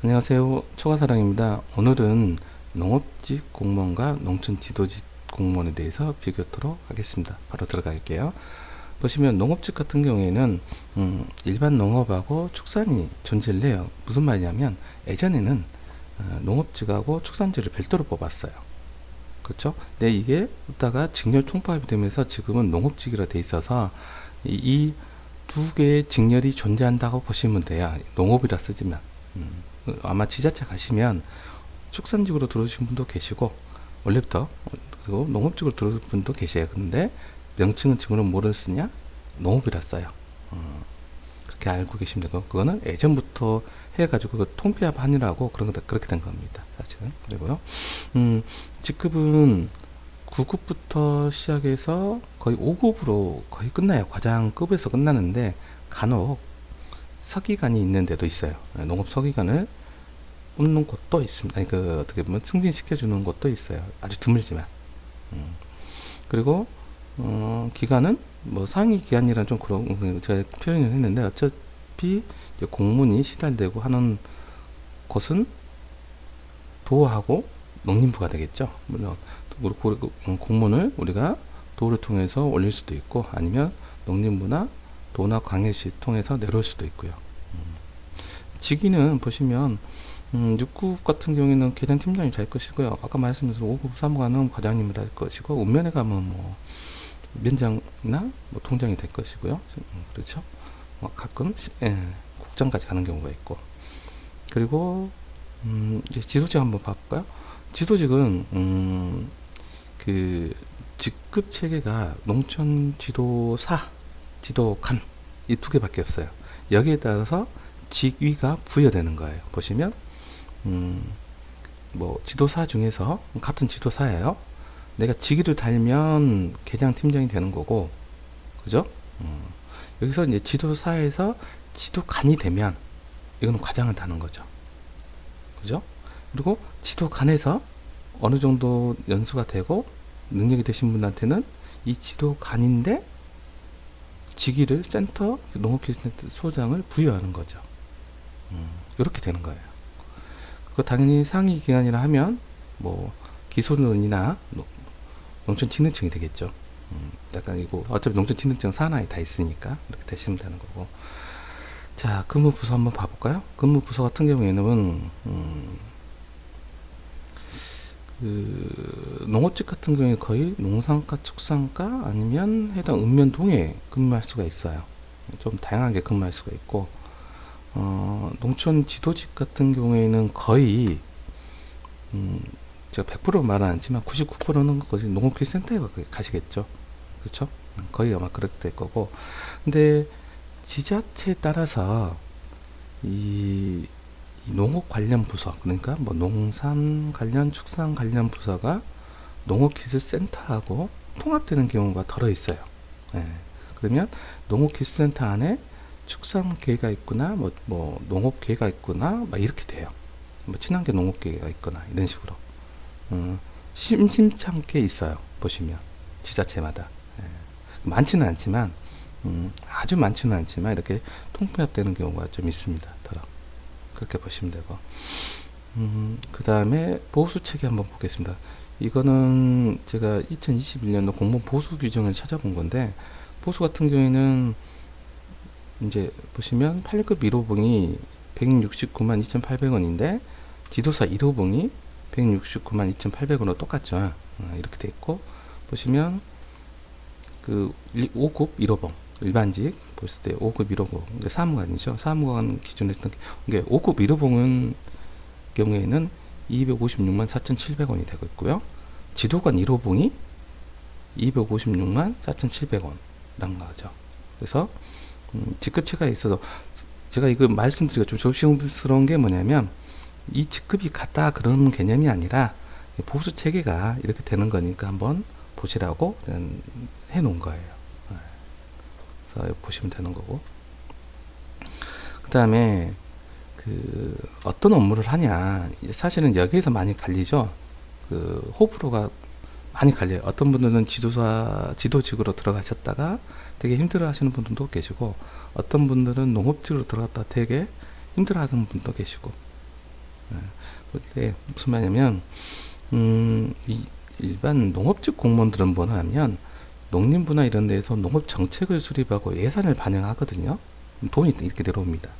안녕하세요. 초가사랑입니다. 오늘은 농업직 공무원과 농촌 지도직 공무원에 대해서 비교토록 하겠습니다. 바로 들어갈게요. 보시면 농업직 같은 경우에는 일반 농업하고 축산이 존재를 해요. 무슨 말이냐면 예전에는 농업직하고 축산직을 별도로 뽑았어요. 그렇죠? 근데 이게 있다가 직렬 총파업이 되면서 지금은 농업직이라 돼 있어서 이 두 개의 직렬이 존재한다고 보시면 돼요. 농업이라 쓰지만 아마 지자체 가시면 축산직으로 들어오신 분도 계시고 원래부터 그리고 농업직으로 들어온 분도 계세요. 근데 명칭은 지금은 뭐를 쓰냐? 농업이라 써요. 그렇게 알고 계시면 되고 그거는 예전부터 해가지고 그 통폐합하느라고 그렇게 된 겁니다. 사실은. 그리고요. 직급은 9급부터 시작해서 거의 5급으로 거의 끝나요. 과장급에서 끝나는데 간혹 서기관이 있는 데도 있어요. 농업 서기관을 뽑는 곳도 있습니다. 아니, 어떻게 보면 승진시켜주는 곳도 있어요. 아주 드물지만. 그리고, 기간은, 뭐, 상위 기간이란 좀 그런, 제가 표현을 했는데, 어차피 이제 공문이 시달되고 하는 곳은 도하고 농림부가 되겠죠. 물론, 공문을 우리가 도를 통해서 올릴 수도 있고, 아니면 농림부나 도나 광역시 통해서 내려올 수도 있고요. 직위는 보시면 6급 같은 경우에는 계장팀장이 될 것이고요. 아까 말씀드린 5급 사무관은 과장님이 될 것이고 읍면에 가면 뭐 면장이나 뭐 통장이 될 것이고요. 그렇죠? 가끔 국장까지 가는 경우가 있고 그리고 이제 지도직 한번 봐볼까요? 지도직은 그 직급 체계가 농촌 지도사 지도관 이 두 개밖에 없어요. 여기에 따라서 직위가 부여되는 거예요. 보시면 뭐 지도사 중에서 같은 지도사예요. 내가 직위를 달면 계장팀장이 되는 거고, 그죠? 여기서 이제 지도사에서 지도관이 되면 이거는 과장을 다는 거죠. 그죠? 그리고 지도관에서 어느 정도 연수가 되고 능력이 되신 분한테는 이 지도관인데 직위를 센터 농업기술센터 소장을 부여하는 거죠. 이렇게 되는 거예요. 그거 당연히 상위 기관이라 하면 뭐 기술원이나 농촌진흥청이 되겠죠. 약간 이거 어차피 농촌진흥청 산하에 다 있으니까 이렇게 되시면 되는 거고. 자, 근무부서 한번 봐볼까요? 근무부서 같은 경우에는 농업직 같은 경우에 거의 농산과 축산과 아니면 해당 읍면동에 근무할 수가 있어요. 좀 다양하게 근무할 수가 있고 농촌 지도직 같은 경우에는 거의 제가 100% 말은 않지만 99%는 거의 농업기술센터에 가시겠죠. 그렇죠? 거의 아마 그렇게 될 거고 근데 지자체에 따라서 이 농업 관련 부서 그러니까 뭐 농산 관련 축산 관련 부서가 농업기술센터하고 통합되는 경우가 덜어 있어요. 그러면 농업기술센터 안에 축산계가 있구나 뭐 농업계가 있구나 막 이렇게 돼요. 뭐 친환경 농업계가 있거나 이런 식으로 심심찮게 있어요. 보시면 지자체마다 많지는 않지만 아주 많지는 않지만 이렇게 통합되는 경우가 좀 있습니다. 더러 그렇게 보시면 되고 그 다음에 보수 체계 한번 보겠습니다. 이거는 제가 2021년도 공무원 보수 규정을 찾아본 건데 보수 같은 경우에는 이제 보시면 8급 1호봉이 169만 2,800원인데 지도사 1호봉이 169만 2,800원으로 똑같죠. 이렇게 돼 있고 보시면 그 5급 1호봉 일반직 보실 때 5급 1호봉 사무관이죠. 사무관 기준으로 했던 게 5급 1호봉은 경우에는 256만 4,700원이 되고 있고요. 지도관 1호봉이 256만 4,700원라는 거죠. 그래서 직급체가 있어서 제가 이거 말씀드리기가 좀 조심스러운 게 뭐냐면 이 직급이 같다 그런 개념이 아니라 보수 체계가 이렇게 되는 거니까 한번 보시라고 해 놓은 거예요. 그래서 보시면 되는 거고 그 다음에 어떤 업무를 하냐 사실은 여기에서 많이 갈리죠. 호불호가 많이 갈려요. 어떤 분들은 지도직으로 들어가셨다가 되게 힘들어 하시는 분들도 계시고 어떤 분들은 농업직으로 들어갔다 되게 힘들어 하시는 분도 계시고 그때 무슨 말이냐면 이 일반 농업직 공무원들은 뭐냐 하면 농림부나 이런 데에서 농업 정책을 수립하고 예산을 반영하거든요. 돈이 이렇게 내려옵니다.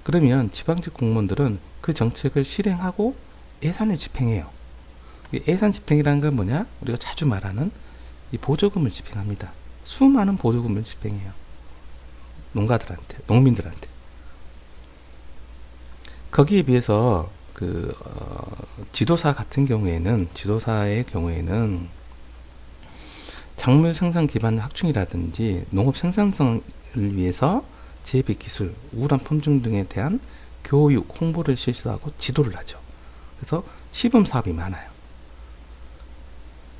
그러면 지방직 공무원들은 그 정책을 실행하고 예산을 집행해요. 예산 집행이라는 건 뭐냐? 우리가 자주 말하는 이 보조금을 집행합니다. 수많은 보조금을 집행해요. 농가들한테, 농민들한테. 거기에 비해서 지도사 같은 경우에는, 지도사의 경우에는 작물 생산 기반 확충이라든지 농업 생산성을 위해서 재배 기술, 우울한 품종 등에 대한 교육, 홍보를 실시하고 지도를 하죠. 그래서 시범 사업이 많아요.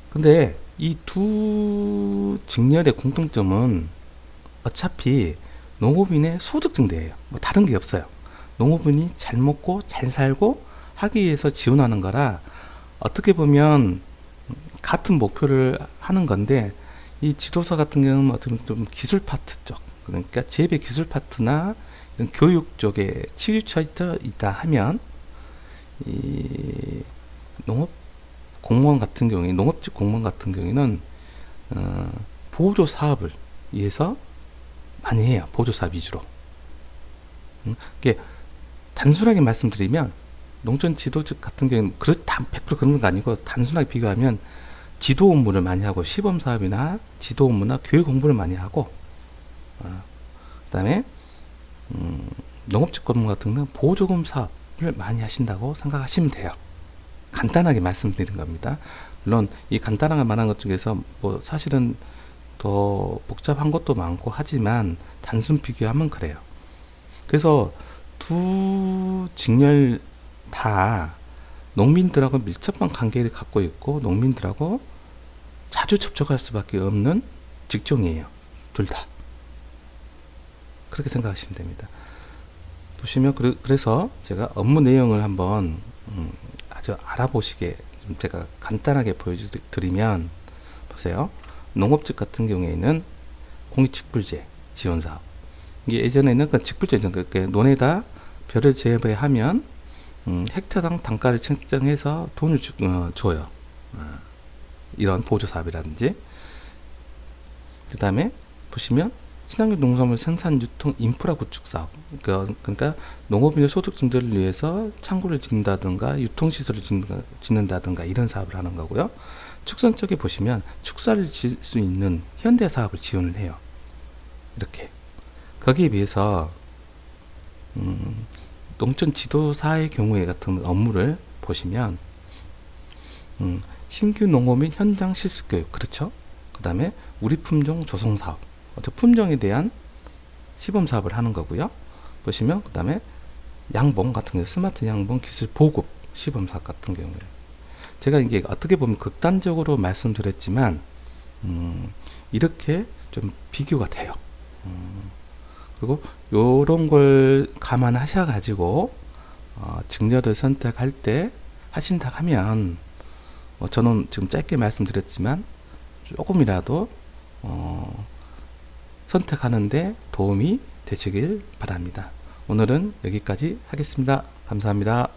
근데 이 두 직렬의 공통점은 어차피 농업인의 소득 증대예요. 뭐 다른 게 없어요. 농업인이 잘 먹고 잘 살고 하기 위해서 지원하는 거라 어떻게 보면 같은 목표를 하는 건데, 이 지도사 같은 경우는 어떻게 보면 좀 기술 파트 쪽, 그러니까 재배 기술 파트나 이런 교육 쪽에 치우쳐 있다 하면, 이 농업 공무원 같은 경우에, 농업직 공무원 같은 경우에는 보조 사업을 위해서 많이 해요. 보조 사업 위주로. 이게 단순하게 말씀드리면 농촌 지도직 같은 경우는 100% 그런 거 아니고, 단순하게 비교하면 지도 업무를 많이 하고 시범 사업이나 지도 업무나 교육 공부를 많이 하고, 그다음에 농업직 공무원 같은 경우는 보조금 사업을 많이 하신다고 생각하시면 돼요. 간단하게 말씀드린 겁니다. 물론 이 간단하게 말한 것 중에서 뭐 사실은 더 복잡한 것도 많고 하지만 단순 비교하면 그래요. 그래서 두 직렬 다 농민들하고 밀접한 관계를 갖고 있고 농민들하고 자주 접촉할 수밖에 없는 직종이에요. 둘 다. 그렇게 생각하시면 됩니다. 보시면 그래서 제가 업무 내용을 한번 아주 알아보시게 좀 제가 간단하게 보여드리면, 보세요. 농업직 같은 경우에는 공익직불제 지원사업. 이게 예전에는 그 직불제, 그러니까 논에다 벼를 재배하면 헥타당 단가를 책정해서 돈을 줘요. 이런 보조사업이라든지. 그 다음에 보시면 친환경 농산물 생산 유통 인프라 구축 사업. 그러니까 농업인의 소득 증대를 위해서 창고를 짓는다든가 유통시설을 짓는다든가 이런 사업을 하는 거고요. 축산 쪽에 보시면 축사를 지을 수 있는 현대 사업을 지원을 해요. 이렇게. 거기에 비해서 농촌 지도사의 경우에 같은 업무를 보시면 신규 농업인 현장 실습 교육, 그렇죠? 그 다음에 우리 품종 조성 사업, 품종에 대한 시범 사업을 하는 거고요. 보시면 그 다음에 양봉 같은 경우, 스마트 양봉 기술 보급 시범 사업 같은 경우에, 제가 이게 어떻게 보면 극단적으로 말씀드렸지만 이렇게 좀 비교가 돼요. 그리고 요런 걸 감안하셔 가지고 직렬을 선택할 때 하신다 하면, 저는 지금 짧게 말씀드렸지만 조금이라도 선택하는데 도움이 되시길 바랍니다. 오늘은 여기까지 하겠습니다. 감사합니다.